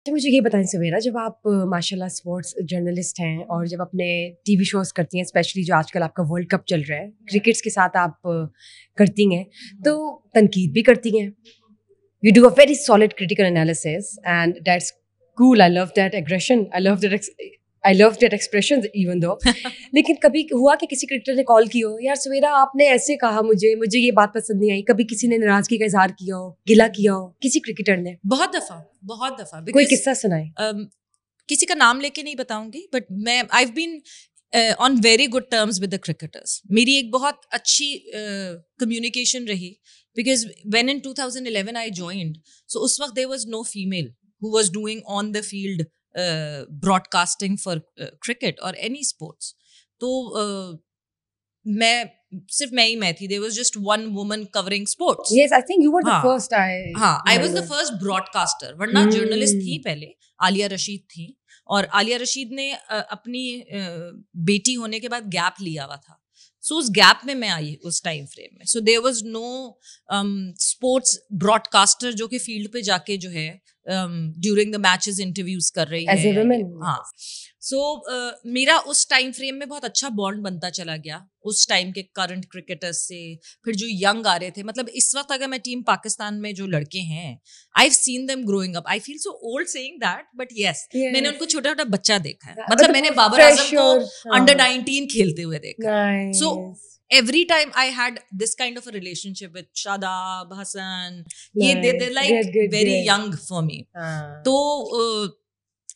अच्छा मुझे ये बताएं सवेरा, जब आप माशाल्लाह स्पोर्ट्स जर्नलिस्ट हैं और जब अपने टीवी शोज करती हैं, स्पेशली जो आजकल आपका वर्ल्ड कप चल रहा है, क्रिकेट्स के साथ आप करती हैं, तो तनकीद भी करती हैं. You do a very solid critical analysis and that's cool. I love that aggression, I love that expression even though. लेकिन कभी हुआ कि किसी क्रिकेटर ने कॉल की हो, यार सवेरा आपने ऐसे कहा, मुझे ये बात पसंद नहीं आई, कभी किसी ने नाराजगी का इजहार किया हो, गिला किया हो किसी क्रिकेटर ने? बहुत दफा कोई किस्सा सुनाए. किसी का नाम लेके नहीं बताऊंगी, बट मैं I have been on very good terms with the cricketers. मेरी एक बहुत अच्छी कम्युनिकेशन रही, because when in 2011 I joined, so उस वक्त there was no female who was doing on the field broadcasting for cricket or any sports. तो सिर्फ मैं थी. There was just one woman covering sports. Yes, I think you were the first. I was the first broadcaster. वरना journalist थी पहले, आलिया रशीद थी, और आलिया रशीद ने अपनी बेटी होने के बाद गैप लिया हुआ था. सो उस गैप में मैं आई उस टाइम फ्रेम में. So there was no sports broadcaster जो कि फील्ड पे जाके जो है ड्यूरिंग द मैचेस इंटरव्यूज कर रही है. हाँ. सो मेरा उस टाइम फ्रेम में बहुत अच्छा बॉन्ड बनता चला गया उस टाइम के करंट क्रिकेटर्स से. फिर जो यंग आ रहे थे, मतलब इस वक्त अगर मैं टीम पाकिस्तान में जो लड़के हैं, I have seen them growing up. I feel so old saying that, but yes, मैंने उनको छोटा छोटा बच्चा देखा है. मतलब मैंने बाबर आजम को अंडर 19 खेलते हुए देखा. सो every time I had this kind of a relationship with Shadab, Hassan, they're like very young for me. तो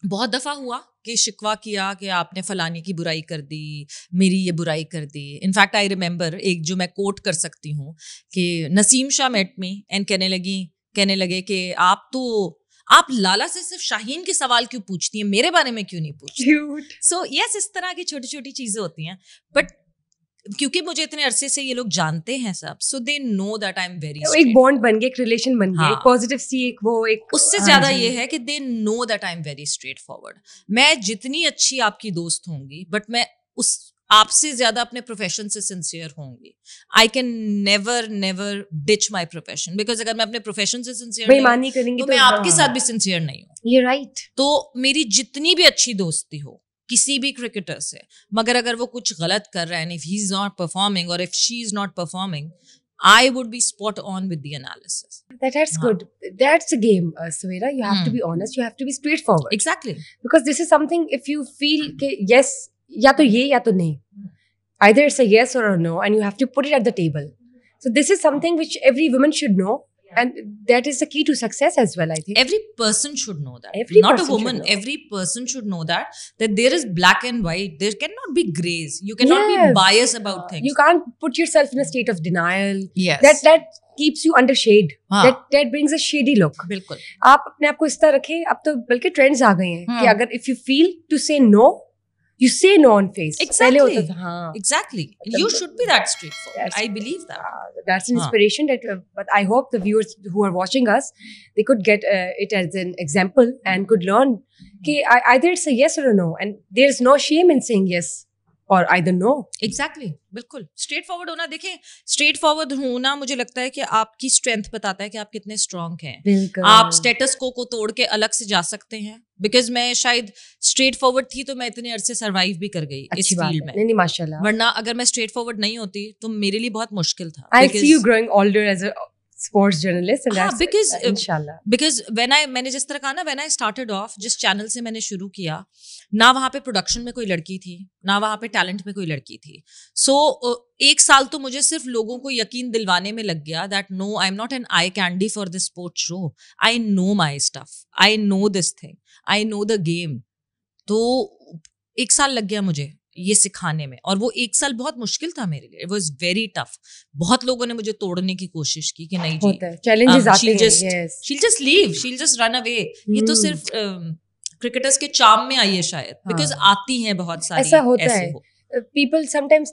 बहुत दफा हुआ कि शिकवा किया कि आपने फलाने की बुराई कर दी, मेरी ये बुराई कर दी. इनफैक्ट आई रिमेंबर एक जो मैं कोट कर सकती हूँ कि Naseem Shah met me and कहने लगे कि आप लाला से सिर्फ शाहीन के सवाल क्यों पूछती हैं, मेरे बारे में क्यों नहीं पूछती. सो यस, इस तरह की छोटी छोटी चीजें होती हैं. बट क्योंकि मुझे इतने अरसे से ये लोग जानते हैं सब, so they know that I am very, एक बॉन्ड बन गया, एक रिलेशन बन गया, एक पॉजिटिव सी एक उससे ज्यादा ये है कि दे know that I am very straight forward. मैं जितनी अच्छी आपकी दोस्त होंगी, बट मैं उस आपसे ज्यादा अपने प्रोफेशन से सिंसियर होंगी. I can never ditch my profession, because अगर मैं अपने प्रोफेशन से सिंसियर बेईमानी करेंगी तो मैं आपके साथ भी सिंसियर नहीं हूँ. ये राइट. तो मेरी जितनी भी अच्छी दोस्ती हो किसी भी क्रिकेटर से, मगर अगर वो कुछ गलत कर रहा है, if he is not performing और if she is not performing, I would be spot on with the analysis. That's good. That's a game, Savera. You have to be honest. You have to be straightforward. Exactly. Because this is something, if you feel कि yes, या तो ये या तो नहीं. Either it's a yes or a no, and you have to put it at the table. So this is something which every woman should know. And that is the key to success as well, I think. Every person should know that. Not a woman. Every person should know that there is black and white. There cannot be grays. You cannot be biased about things. You can't put yourself in a state of denial. Yes. That keeps you under shade. That brings a shady look. बिल्कुल. आप अपने आप को इस तरह रखें. अब तो बल्कि ट्रेंड्स आ गए हैं कि अगर if you feel to say no, you say no on face. Exactly. Exactly. You should be that straightforward. I believe that. That's an inspiration. But I hope the viewers who are watching us, they could get it as an example and could learn कि either it's a yes or a no, and there's no shame in saying yes or either no. Exactly. बिल्कुल. Straight forward होना, देखें, straight forward होना मुझे लगता है कि आपकी स्ट्रेंथ बताता है कि आप कितने स्ट्रांग हैं. आप स्टेटस को तोड़ के अलग से जा सकते हैं. बिकॉज मैं शायद स्ट्रेट फॉरवर्ड थी तो मैं इतने अरसे सर्वाइव भी कर गई इस फील्ड में. नहीं माशाल्लाह. वरना अगर मैं स्ट्रेट फॉरवर्ड नहीं होती तो मेरे लिए बहुत मुश्किल था. I see you growing older as a sports journalist, and that's inshallah. Because मैंने जिस तरह कहा ना, when I started off, जिस चैनल से मैंने शुरू किया, ना वहाँ पे प्रोडक्शन में कोई लड़की थी, ना वहाँ पे टैलेंट में कोई लड़की थी. सो एक साल तो मुझे सिर्फ लोगों को यकीन दिलवाने में लग गया that no, I'm not an eye candy for this sports show. I know my stuff. I know this thing. I know the game. तो एक साल लग गया मुझे ये सिखाने में, और वो एक साल बहुत मुश्किल था मेरे लिए. It was very tough. बहुत लोगों ने मुझे तोड़ने की कोशिश की कि नहीं जी, चैलेंजेस आते हैं, she'll just leave, she'll just run away. ये तो सिर्फ क्रिकेटर्स के चार्म में आई है शायद, बिकॉज आती हैं बहुत सारी. ऐसा होता है. People sometimes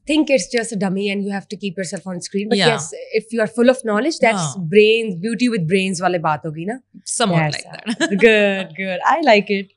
think it's just a dummy and you have to keep yourself on screen. But yes, if you are full of knowledge, that's brains, beauty with brains वाले बात होगी ना. Somewhat like that. Good. I like it.